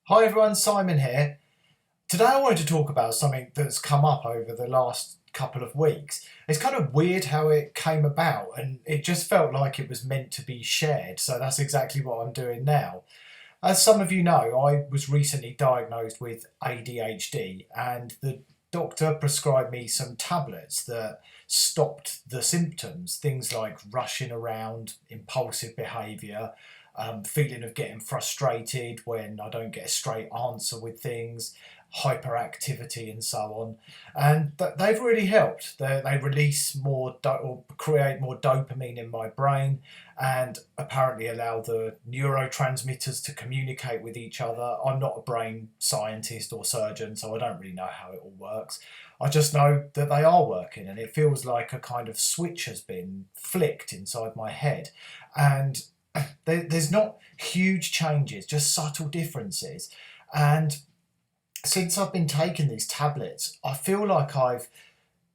Hi everyone, Simon here. Today I wanted to talk about something that's come up over the last couple of weeks. It's kind of weird how it came about and it just felt like it was meant to be shared, so that's exactly what I'm doing now. As some of you know, I was recently diagnosed with ADHD and the doctor prescribed me some tablets that stopped the symptoms, things like rushing around, impulsive behaviour, feeling of getting frustrated when I don't get a straight answer with things, hyperactivity, and so on. And they've really helped. They release more or create more dopamine in my brain, and apparently allow the neurotransmitters to communicate with each other. I'm not a brain scientist or surgeon, so I don't really know how it all works. I just know that they are working, and it feels like a kind of switch has been flicked inside my head. And there's not huge changes, just subtle differences. And since I've been taking these tablets, I feel like I've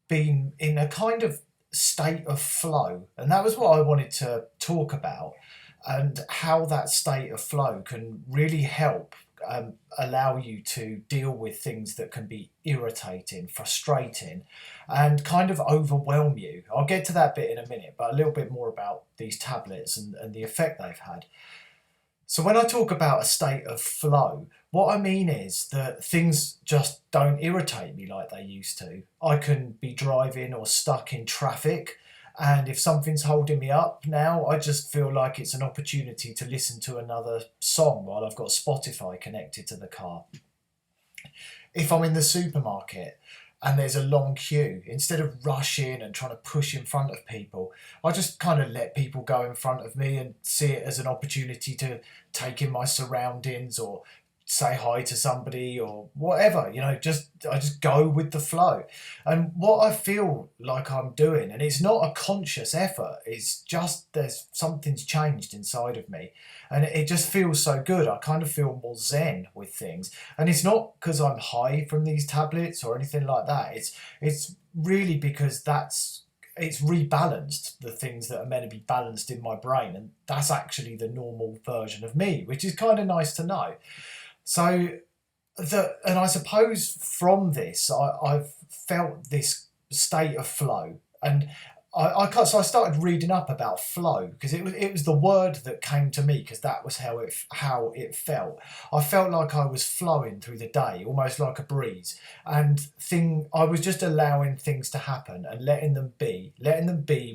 been in a kind of state of flow. And that was what I wanted to talk about, and how that state of flow can really help allow you to deal with things that can be irritating, frustrating, and kind of overwhelm you. I'll get to that bit in a minute, but a little bit more about these tablets and the effect they've had. So when I talk about a state of flow, what I mean is that things just don't irritate me like they used to. I can be driving or stuck in traffic, and if something's holding me up now, I just feel like it's an opportunity to listen to another song while I've got Spotify connected to the car. If I'm in the supermarket and there's a long queue, instead of rushing and trying to push in front of people, I just kind of let people go in front of me and see it as an opportunity to take in my surroundings or say hi to somebody or whatever. Just I just go with the flow. And what I feel like I'm doing, and it's not a conscious effort, it's just there's something's changed inside of me, and it just feels so good. I kind of feel more zen with things, and it's not because I'm high from these tablets or anything like that. It's really because it's rebalanced the things that are meant to be balanced in my brain, and that's actually the normal version of me, which is kind of nice to know. So and I suppose from this, I've felt this state of flow, and so I started reading up about flow because it was the word that came to me, because that was how it felt. I felt like I was flowing through the day, almost like a breeze, and I was just allowing things to happen and letting them be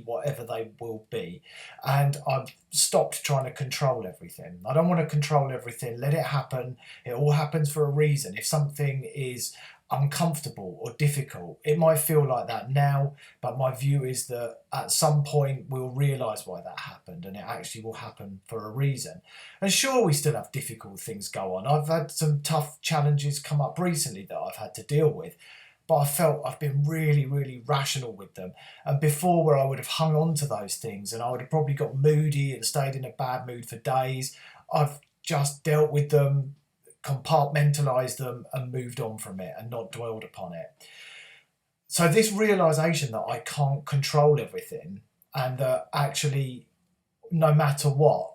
whatever they will be, and I've stopped trying to control everything. I don't want to control everything. Let it happen. It all happens for a reason. If something is uncomfortable or difficult, it might feel like that now, but my view is that at some point we'll realise why that happened, and it actually will happen for a reason. And sure, we still have difficult things go on. I've had some tough challenges come up recently that I've had to deal with, but I felt I've been really, really rational with them. And before, where I would have hung on to those things and I would have probably got moody and stayed in a bad mood for days, I've just dealt with them, compartmentalized them, and moved on from it and not dwelled upon it. So this realization that I can't control everything, and that actually, no matter what,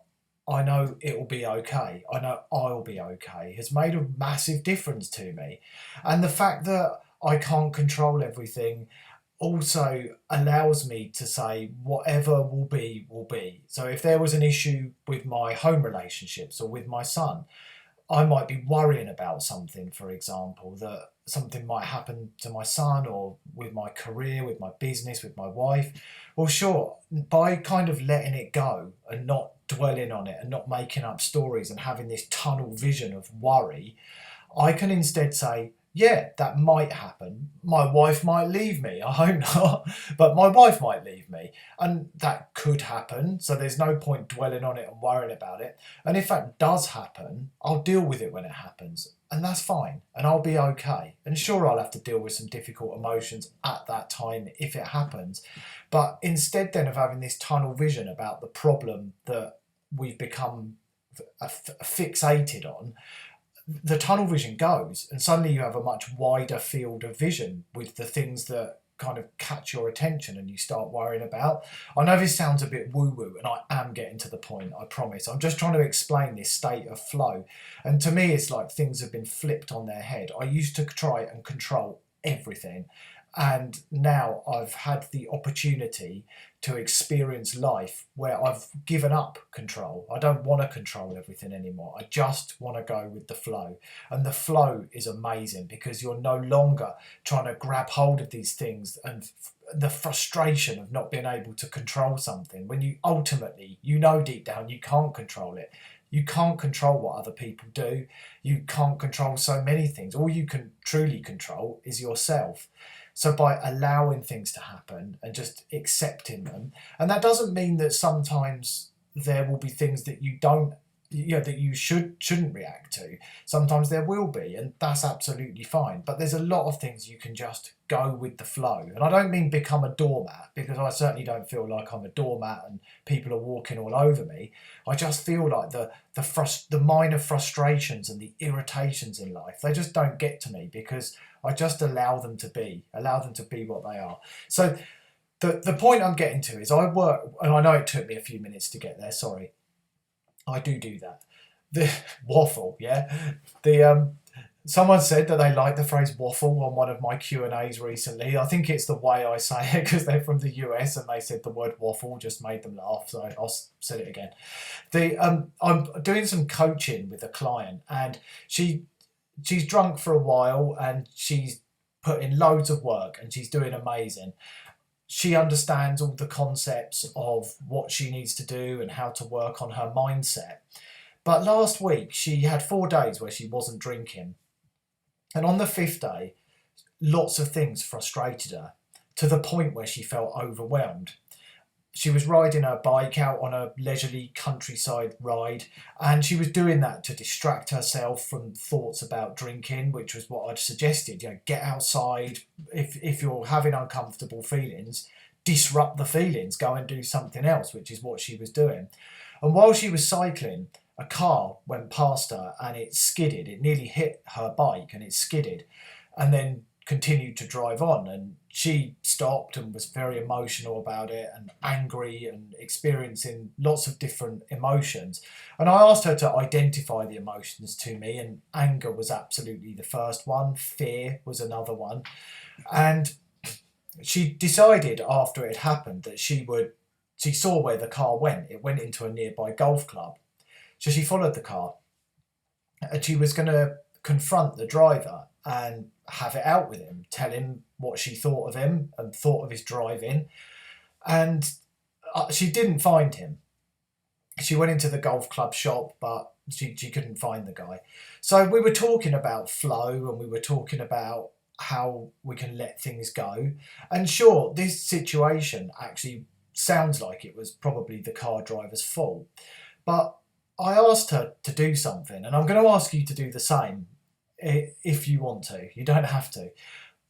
I know it will be okay, I know I'll be okay, has made a massive difference to me. And the fact that I can't control everything also allows me to say whatever will be will be. So if there was an issue with my home relationships or with my son, I might be worrying about something, for example, that something might happen to my son, or with my career, with my business, with my wife. Well, sure, by kind of letting it go and not dwelling on it and not making up stories and having this tunnel vision of worry, I can instead say, yeah, that might happen. My wife might leave me. I hope not, but my wife might leave me. And that could happen. So there's no point dwelling on it and worrying about it. And if that does happen, I'll deal with it when it happens. And that's fine. And I'll be okay. And sure, I'll have to deal with some difficult emotions at that time if it happens. But instead then of having this tunnel vision about the problem that we've become fixated on, the tunnel vision goes, and suddenly you have a much wider field of vision with the things that kind of catch your attention and you start worrying about. I know this sounds a bit woo-woo, and I am getting to the point, I promise. I'm just trying to explain this state of flow. And to me, it's like things have been flipped on their head. I used to try and control everything. And now I've had the opportunity to experience life where I've given up control. I don't want to control everything anymore. I just want to go with the flow. And the flow is amazing because you're no longer trying to grab hold of these things and the frustration of not being able to control something when you ultimately, you know deep down, you can't control it. You can't control what other people do. You can't control so many things. All you can truly control is yourself. So by allowing things to happen and just accepting them, and that doesn't mean that sometimes there will be things that you don't, that you shouldn't react to. Sometimes there will be, and that's absolutely fine. But there's a lot of things you can just go with the flow. And I don't mean become a doormat, because I certainly don't feel like I'm a doormat and people are walking all over me. I just feel like the minor frustrations and the irritations in life, they just don't get to me because I just allow them to be what they are. So the point I'm getting to is I work, and I know it took me a few minutes to get there, sorry. I do that. The waffle, yeah. Someone said that they liked the phrase waffle on one of my Q&As recently. I think it's the way I say it because they're from the US and they said the word waffle just made them laugh. So I'll say it again. I'm doing some coaching with a client, and she's drunk for a while and she's put in loads of work and she's doing amazing. She understands all the concepts of what she needs to do and how to work on her mindset. But last week she had 4 days where she wasn't drinking. And on the 5th day, lots of things frustrated her to the point where she felt overwhelmed. She was riding her bike out on a leisurely countryside ride, and she was doing that to distract herself from thoughts about drinking, which was what I'd suggested. Get outside. If you're having uncomfortable feelings, disrupt the feelings, go and do something else, which is what she was doing. And while she was cycling, a car went past her and it skidded. It nearly hit her bike and it skidded, and then continued to drive on. And she stopped and was very emotional about it and angry and experiencing lots of different emotions. And I asked her to identify the emotions to me, and anger was absolutely the first one. Fear was another one. And she decided after it happened that she saw where the car went. It went into a nearby golf club. So she followed the car and she was going to confront the driver and have it out with him, tell him what she thought of him and thought of his driving. And she didn't find him. She went into the golf club shop, but she couldn't find the guy. So we were talking about flow and we were talking about how we can let things go. And sure, this situation actually sounds like it was probably the car driver's fault. But I asked her to do something, and I'm going to ask you to do the same if you want to. You don't have to.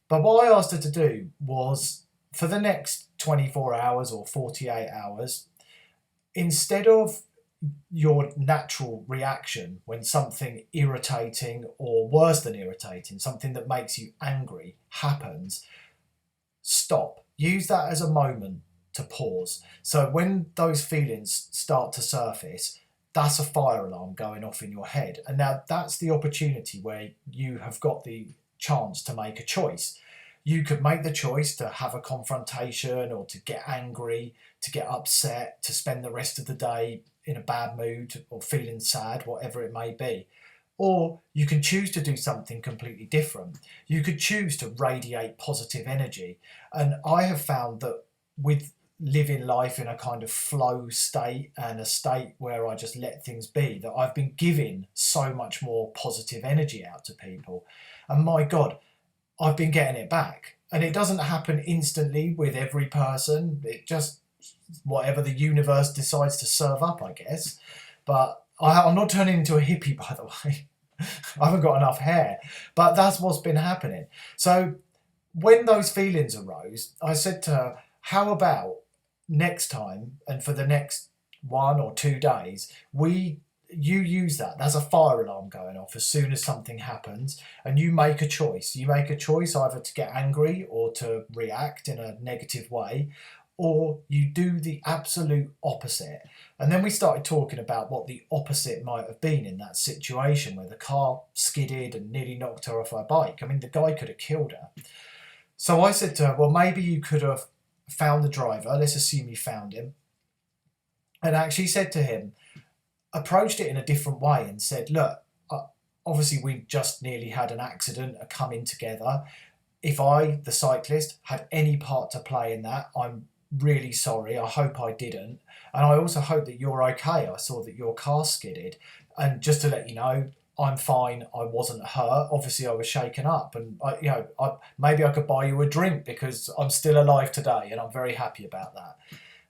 But what I asked her to do was, for the next 24 hours or 48 hours, instead of your natural reaction when something irritating, or worse than irritating, something that makes you angry happens, stop. Use that as a moment to pause. So when those feelings start to surface, that's a fire alarm going off in your head. And now that's the opportunity where you have got the chance to make a choice. You could make the choice to have a confrontation, or to get angry, to get upset, to spend the rest of the day in a bad mood or feeling sad, whatever it may be. Or you can choose to do something completely different. You could choose to radiate positive energy. And I have found that with living life in a kind of flow state and a state where I just let things be, that I've been giving so much more positive energy out to people. And my God, I've been getting it back. And it doesn't happen instantly with every person. It just, whatever the universe decides to serve up, I guess. But I'm not turning into a hippie, by the way. I haven't got enough hair. But that's what's been happening. So when those feelings arose, I said to her, how about next time, and for the next 1 or 2 days, we you use that. There's a fire alarm going off as soon as something happens, and you make a choice. You make a choice either to get angry or to react in a negative way, or you do the absolute opposite. And then we started talking about what the opposite might have been in that situation where the car skidded and nearly knocked her off her bike. I mean, the guy could have killed her. So I said to her, well, maybe you could have found the driver. Let's assume you found him. And actually said to him, approached it in a different way and said, look, obviously we just nearly had an accident, a coming together. If I, the cyclist, had any part to play in that, I'm really sorry. I hope I didn't. And I also hope that you're okay. I saw that your car skidded. And just to let you know, I'm fine. I wasn't hurt. Obviously, I was shaken up. And, maybe I could buy you a drink because I'm still alive today and I'm very happy about that.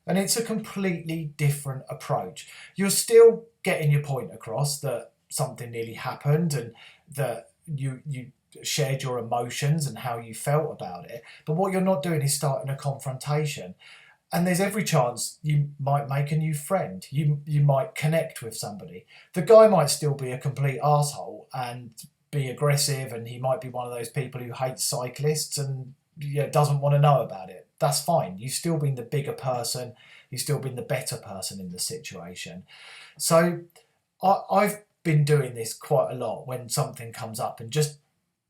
And it's a completely different approach. You're still getting your point across that something nearly happened and that you shared your emotions and how you felt about it. But what you're not doing is starting a confrontation. And there's every chance you might make a new friend. You might connect with somebody. The guy might still be a complete arsehole and be aggressive, and he might be one of those people who hates cyclists and doesn't want to know about it. That's fine. You've still been the bigger person. You've still been the better person in the situation. So I've been doing this quite a lot when something comes up and just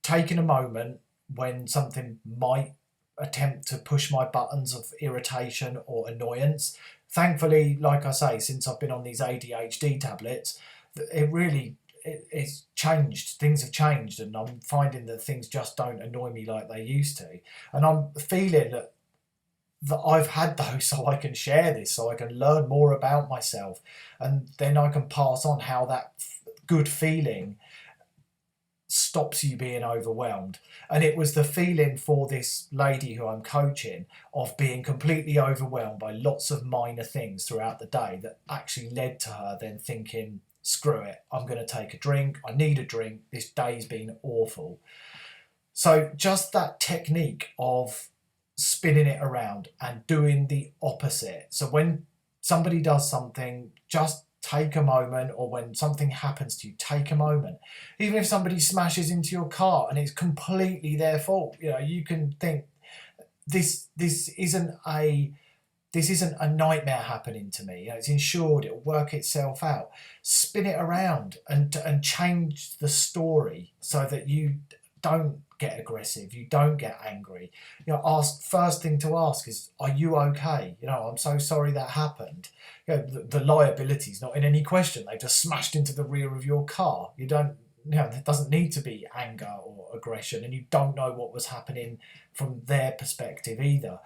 taking a moment when something might attempt to push my buttons of irritation or annoyance. Thankfully, like I say, since I've been on these ADHD tablets, it's changed. Things have changed, and I'm finding that things just don't annoy me like they used to. And I'm feeling that I've had those so I can share this, so I can learn more about myself, and then I can pass on how that good feeling stops you being overwhelmed. And it was the feeling for this lady who I'm coaching of being completely overwhelmed by lots of minor things throughout the day that actually led to her then thinking, screw it, I'm going to take a drink. I need a drink. This day's been awful. So just that technique of spinning it around and doing the opposite. So when somebody does something, just take a moment, or when something happens to you, take a moment. Even if somebody smashes into your car and it's completely their fault, you can think, this isn't a nightmare happening to me. It's insured. It'll work itself out. Spin it around and change the story so that you don't get aggressive, you don't get angry. First thing to ask is, are you okay? I'm so sorry that happened. The liability is not in any question. They just smashed into the rear of your car. There doesn't need to be anger or aggression, and you don't know what was happening from their perspective either.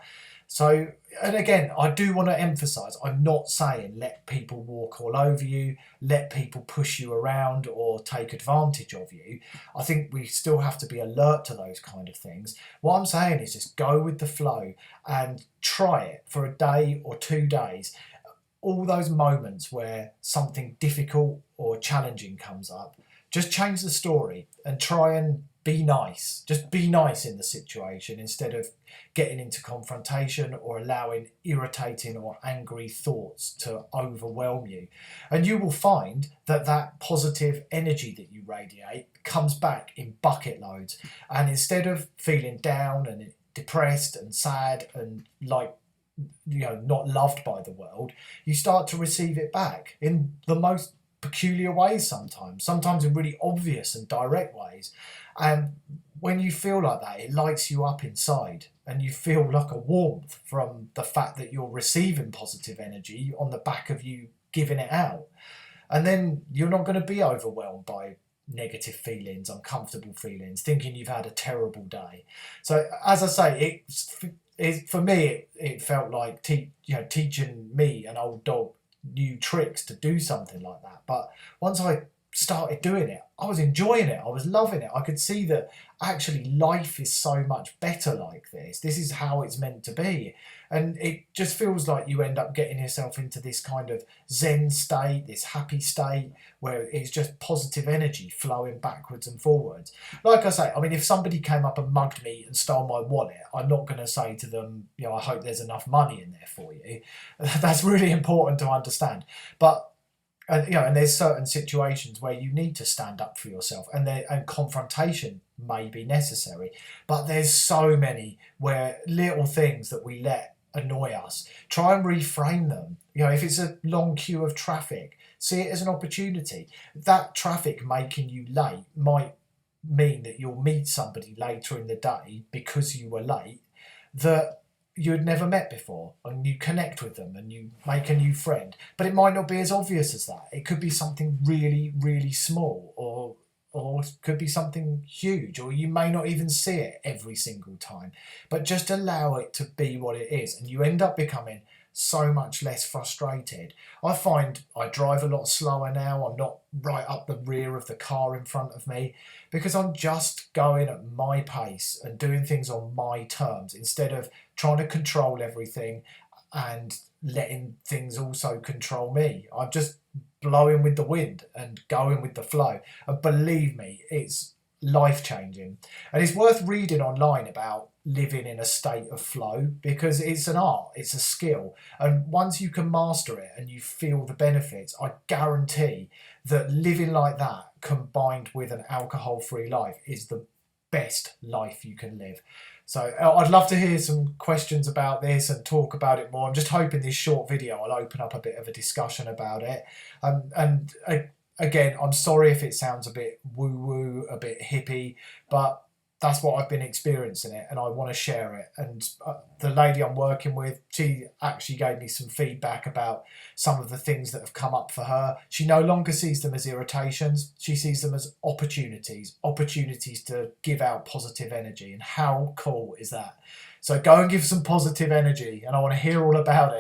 So, and again, I do want to emphasize, I'm not saying let people walk all over you, let people push you around or take advantage of you. I think we still have to be alert to those kind of things. What I'm saying is just go with the flow and try it for a day or 2 days. All those moments where something difficult or challenging comes up, just change the story and try and be nice. Just be nice in the situation instead of getting into confrontation or allowing irritating or angry thoughts to overwhelm you. And you will find that positive energy that you radiate comes back in bucket loads. And instead of feeling down and depressed and sad and not loved by the world, you start to receive it back in the most peculiar ways sometimes in really obvious and direct ways. And when you feel like that, it lights you up inside and you feel like a warmth from the fact that you're receiving positive energy on the back of you giving it out. And then you're not going to be overwhelmed by negative feelings, uncomfortable feelings, thinking you've had a terrible day. So as I say, for me, it felt like teaching me, an old dog, new tricks to do something like that. But once I started doing it, I was enjoying it. I was loving it. I could see that actually life is so much better like this. This is how it's meant to be. And it just feels like you end up getting yourself into this kind of zen state, this happy state where it's just positive energy flowing backwards and forwards. Like I say, if somebody came up and mugged me and stole my wallet, I'm not going to say to them, I hope there's enough money in there for you. That's really important to understand. But And and there's certain situations where you need to stand up for yourself, and confrontation may be necessary. But there's so many where little things that we let annoy us, try and reframe them. If it's a long queue of traffic, see it as an opportunity. That traffic making you late might mean that you'll meet somebody later in the day because you were late, that you had never met before, and you connect with them and you make a new friend. But it might not be as obvious as that. It could be something really, really small, or it could be something huge, or you may not even see it every single time. But just allow it to be what it is, and you end up becoming so much less frustrated. I find I drive a lot slower now. I'm not right up the rear of the car in front of me, because I'm just going at my pace and doing things on my terms, instead of trying to control everything and letting things also control me. I'm just blowing with the wind and going with the flow. And believe me, it's life changing. And it's worth reading online about living in a state of flow, because it's an art, it's a skill. And once you can master it and you feel the benefits, I guarantee that living like that combined with an alcohol free life is the best life you can live. So I'd love to hear some questions about this and talk about it more. I'm just hoping this short video will open up a bit of a discussion about it. Again, I'm sorry if it sounds a bit woo-woo, a bit hippie, but that's what I've been experiencing it, and I want to share it. And the lady I'm working with, she actually gave me some feedback about some of the things that have come up for her. She no longer sees them as irritations. She sees them as opportunities to give out positive energy. And how cool is that? So go and give some positive energy, and I want to hear all about it.